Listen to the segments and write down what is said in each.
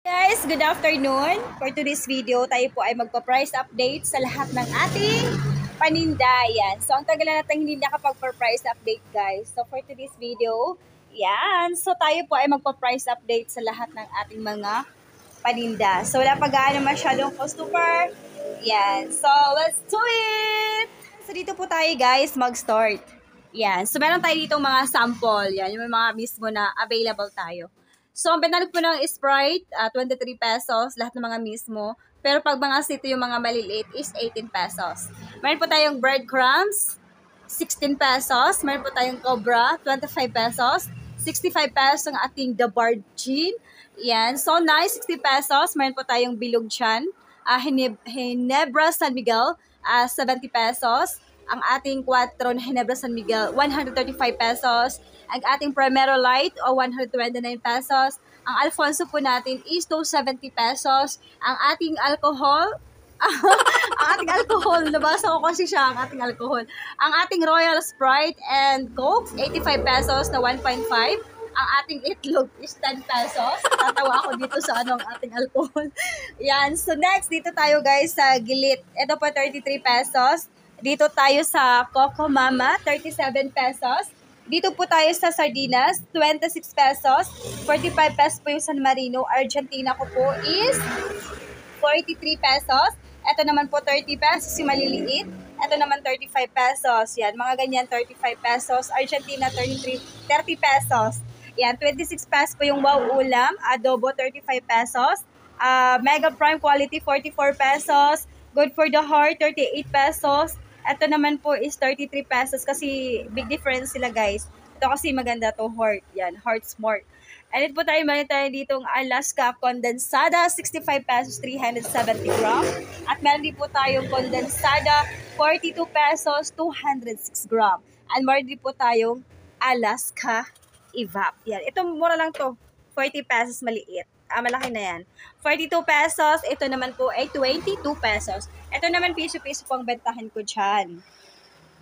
Guys, good afternoon. For today's video, tayo po ay magpa-price update sa lahat ng ating paninda. Yan. So, ang tagal na natin hindi nakapag-price update, guys. So, for today's video, yan. So, tayo po ay magpa-price update sa lahat ng ating mga paninda. So, wala pa gaano masyadong customer. Yan. So, let's do it! So, dito po tayo, guys, mag-start. Yan. So, meron tayo dito mga sample. Yan. Yung mga mismo na available tayo. So, ang bentahan po ng Sprite, 23 pesos, lahat ng mga mismo. Pero pag mga sito yung mga maliliit is 18 pesos. Meron po tayong breadcrumbs, 16 pesos. Meron po tayong Cobra, 25 pesos. 65 pesos ang ating The Bard Gin. Yan. So, nice, 60 pesos. Meron po tayong Bilog Chan, Hinebra San Miguel, 70 pesos. Ang ating 4 na Hinebra San Miguel, 135 pesos. Ang ating Primero Light, 129 pesos. Ang Alfonso po natin is 270 pesos. Ang ating alcohol, nabasa ko kasi siya, ang ating alcohol. Ang ating Royal Sprite and Coke, 85 pesos na 1.5. Ang ating itlog is 10 pesos. Tatawa ako dito sa ating alcohol. Yan. So next, dito tayo guys sa Gilit. Ito po 33 pesos. Dito tayo sa Coco Mama, 37 pesos. Dito po tayo sa Sardinas, 26 pesos. 45 pesos po yung San Marino. Argentina ko po is 43 pesos. Ito naman po 30 pesos yung maliliit. Ito naman 35 pesos. Yan, mga ganyan 35 pesos. Argentina 30 pesos. Yan, 26 pesos po yung Wow Ulam. Adobo 35 pesos. Mega Prime Quality 44 pesos. Good for the Heart 38 pesos. Ito naman po is 33 pesos kasi big difference sila guys. Ito kasi maganda to Heart. Yan, Heart Smart. And ito po tayo ditong Alaska Condensada, 65 pesos, 370 gram. At meron din po tayong Condensada, 42 pesos, 206 gram. And meron din po tayong Alaska Evap. Yan, ito mura lang to, 40 pesos maliit. Malaki na yan. 42 pesos. Ito naman po ay 22 pesos. Ito naman piso-piso po ang bentahan ko dyan.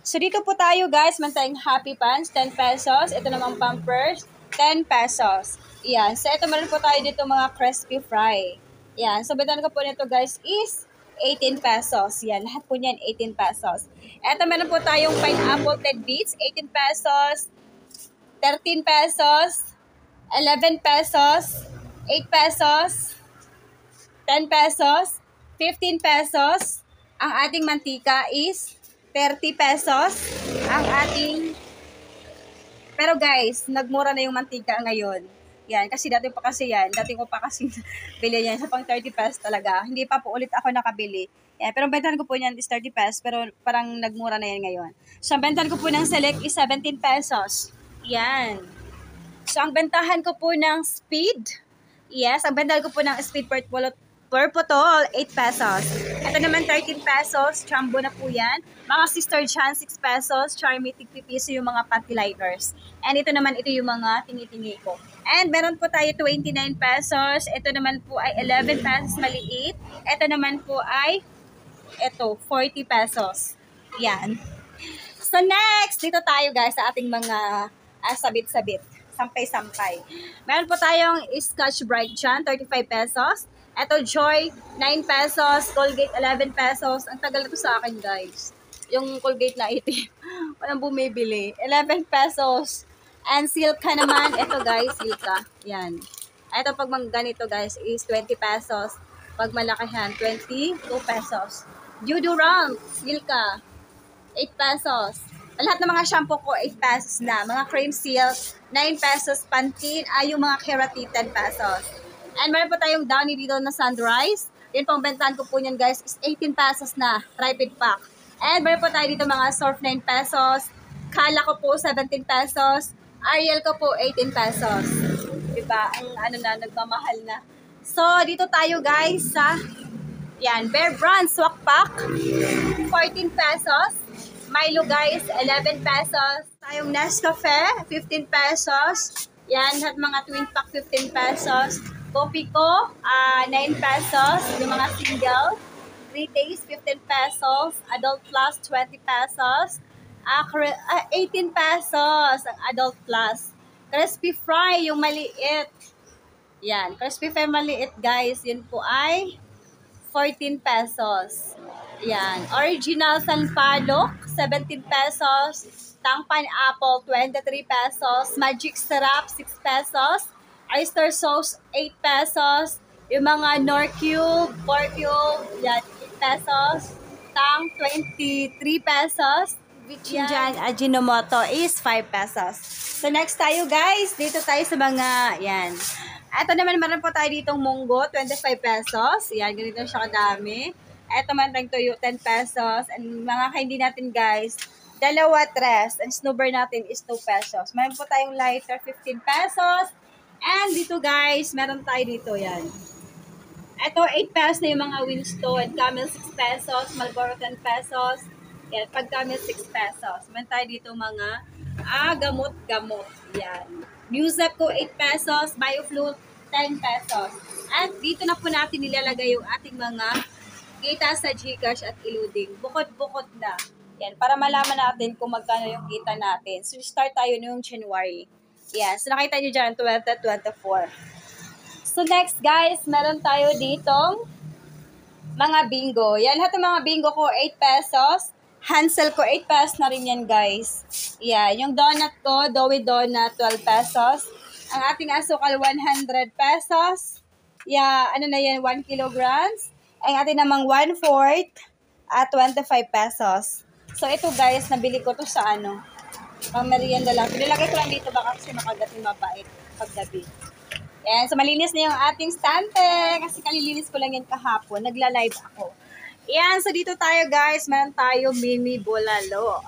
So, dito po tayo guys. Mantayang Happy Pants, 10 pesos. Ito naman Pampers, 10 pesos. Yan. So, ito meron po tayo dito mga crispy fry. Yan. So, bentahan ko po nito guys is 18 pesos. Yan. Lahat po niyan 18 pesos. Ito meron po tayong pineapple tidbits, 18 pesos, 13 pesos, 11 pesos, 8 pesos, 10 pesos, 15 pesos. Ang ating mantika is 30 pesos. Ang ating... Pero guys, nagmura na yung mantika ngayon. Yan, kasi dati pa kasi yan. Dati ko pa kasi bili yan sa pang 30 pesos talaga. Hindi pa po ulit ako nakabili. Yan, pero ang bentahan ko po niyan is 30 pesos. Pero parang nagmura na yan ngayon. So, ang bentahan ko po ng Select is 17 pesos. Yan. So, ang bentahan ko po ng Speed... Yes, ang bentahan ko po ng Speed per bottle, 8 pesos. Ito naman 13 pesos, Jumbo na po yan. Mga Sister Chan, 6 pesos, Charmy, tig-pipiso yung mga panty liners. And ito naman, ito yung mga tingi-tingi ko. And meron po tayo 29 pesos. Ito naman po ay 11 pesos maliit. Ito naman po ay, 40 pesos. Yan. So next, dito tayo guys sa ating mga sabit-sabit. Sampay-sampay. Meron po tayong Scotch Brite Chan, 35 pesos. Ito Joy, 9 pesos. Colgate, 11 pesos. Ang tagal na to sa akin, guys. Yung Colgate na itim. Walang bumibili. 11 pesos. And Silka naman. Ito, guys, Silka. Yan. Ito, pag ganito, guys, is 20 pesos. Pag malakihan, 22 pesos. Deodorant, Silka, 8 pesos. Lahat ng mga shampoo ko, 8 pesos na. Mga cream seal, 9 pesos. Pantene, yung mga Keratin, 10 pesos. And meron po tayong Downy dito na Sunrise. Yun pong bentahan ko po niyan guys is 18 pesos na. Rapid pack. And meron po tayo dito mga Surf 9 pesos. Kala ko po 17 pesos. Ariel ko po 18 pesos. Diba? Ang nagmamahal na. So, dito tayo guys sa Bear Brand Swak Pack. 14 pesos. Milo guys, 11 pesos. Tayong Nescafe, 15 pesos. Yan, lahat mga twin pack, 15 pesos. Coffee ko, 9 pesos. Yung mga single. 3 days, 15 pesos. Adult Plus, 20 pesos. 18 pesos ang Adult Plus. Crispy Fry, yung maliit. Yan. Crispy Fry maliit guys. Yun po ay 14 pesos. Yan. Original Sanpalok, 17 pesos. Tang Pineapple, 23 pesos. Magic Syrup, 6 pesos. Oyster Sauce, 8 pesos. Yung mga Nor Cube, 4 Cube, yan, 8 pesos. Tang, 23 pesos. Vichin dyan, Ajinomoto is 5 pesos. So next tayo guys, dito tayo sa mga, yan. Ito naman, meron po tayo ditong munggo, 25 pesos. Yan, ganito siya kadami. Ito man tayong tuyo, 10 pesos. And mga candy natin guys, dalawa, tres. And snowbird natin is 2 pesos. Meron po tayong lighter, 15 pesos. And dito guys, meron tayo dito, yan. Ito, 8 pesos na yung mga Winston. Camel, 6 pesos. Marlboro, 10 pesos. Yan, pag Camel, 6 pesos. Meron tayo dito mga gamot-gamot. Yan. Musep ko, 8 pesos. Bioflute, 10 pesos. At dito na po natin nilalagay yung ating mga kita sa GCash at eluding. Bukod-bukod na. Yan, para malaman natin kung magkano yung kita natin. So, start tayo noong January. Yan. So, nakita nyo dyan, 2024. So, next guys, meron tayo ditong mga bingo. Yan, lahat ng mga bingo ko, 8 pesos. Hansel ko, 8 pesos na rin yan, guys. Yeah, yung donut ko, Doughy Donut, 12 pesos. Ang ating asukal, 100 pesos. Yeah, ano na yan, 1 kilograms. Ang ating namang 1/4 at 25 pesos. So, ito guys, nabili ko to sa pang merienda lang. Pinilagay ko lang dito baka kasi makagating mabait paggabi. Yan, so malinis na yung ating stante kasi kalilinis ko lang yan kahapon. Nagla-live ako. Yan, so dito tayo guys, meron tayo mini bulalo.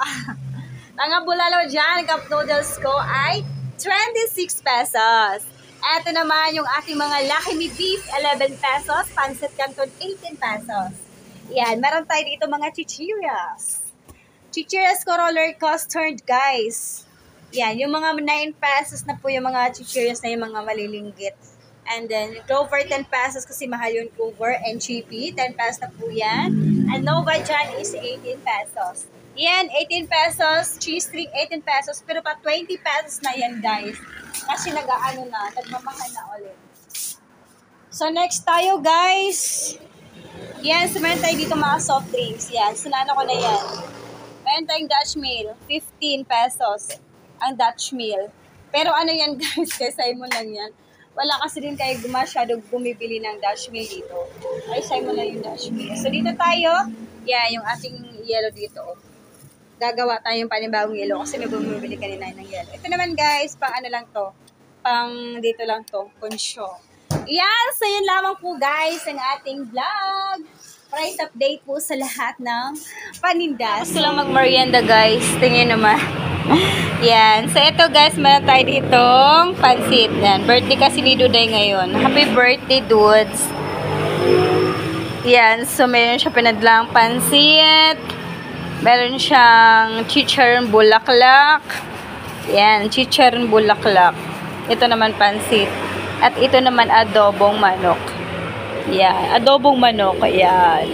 Mga bulalo dyan, cup noodles ko ay 26 pesos. Ito naman yung ating mga Lucky Me Beef, 11 pesos. Pancit Canton, 18 pesos. Yan, meron tayo dito mga chichirias. Chichirias ko roller coaster guys. Yan, yung mga 9 pesos na po yung mga chichirias na yung mga malilinggit. And then, Clover, 10 pesos kasi mahal yung Clover. And Chippy, 10 pesos na po yan. And Nova dyan is 18 pesos. Yan, 18 pesos. Cheese string, 18 pesos. Pero pa 20 pesos na yan, guys. Kasi nagmamahal na ulit. So, next tayo, guys. Yan, so meron tayo dito mga soft drinks. Yan, sunano ko na yan. Meron tayong Dutch Mill, 15 pesos. Ang Dutch Mill. Pero ano yan, guys, kay Simon lang yan. Wala kasi din kayo masyadong bumibili ng Dutch Mill dito. Ay, Simon lang yung Dutch Mill. So, dito tayo, yan, yung ating yellow dito. Gagawa tayo yung panibagong yellow kasi may bumibili kanina ng yellow. Ito naman, guys, pang ano lang to. Pang dito lang to, poncho. Yan, so yun lamang po, guys, ang ating vlog. Price update po sa lahat ng paninda. Gusto lang mag-merienda, guys. Tingin naman. Yan. So, ito guys, meron tayo ditong pansit. Yan. Birthday kasi ni Duday ngayon. Happy birthday, dudes. Yan. So, meron siya pinadlang pansit. Meron siyang chicharon bulaklak. Yan. Chicharon bulaklak. Ito naman pansit. At ito naman adobong manok. Yan. Adobong manok. Yan.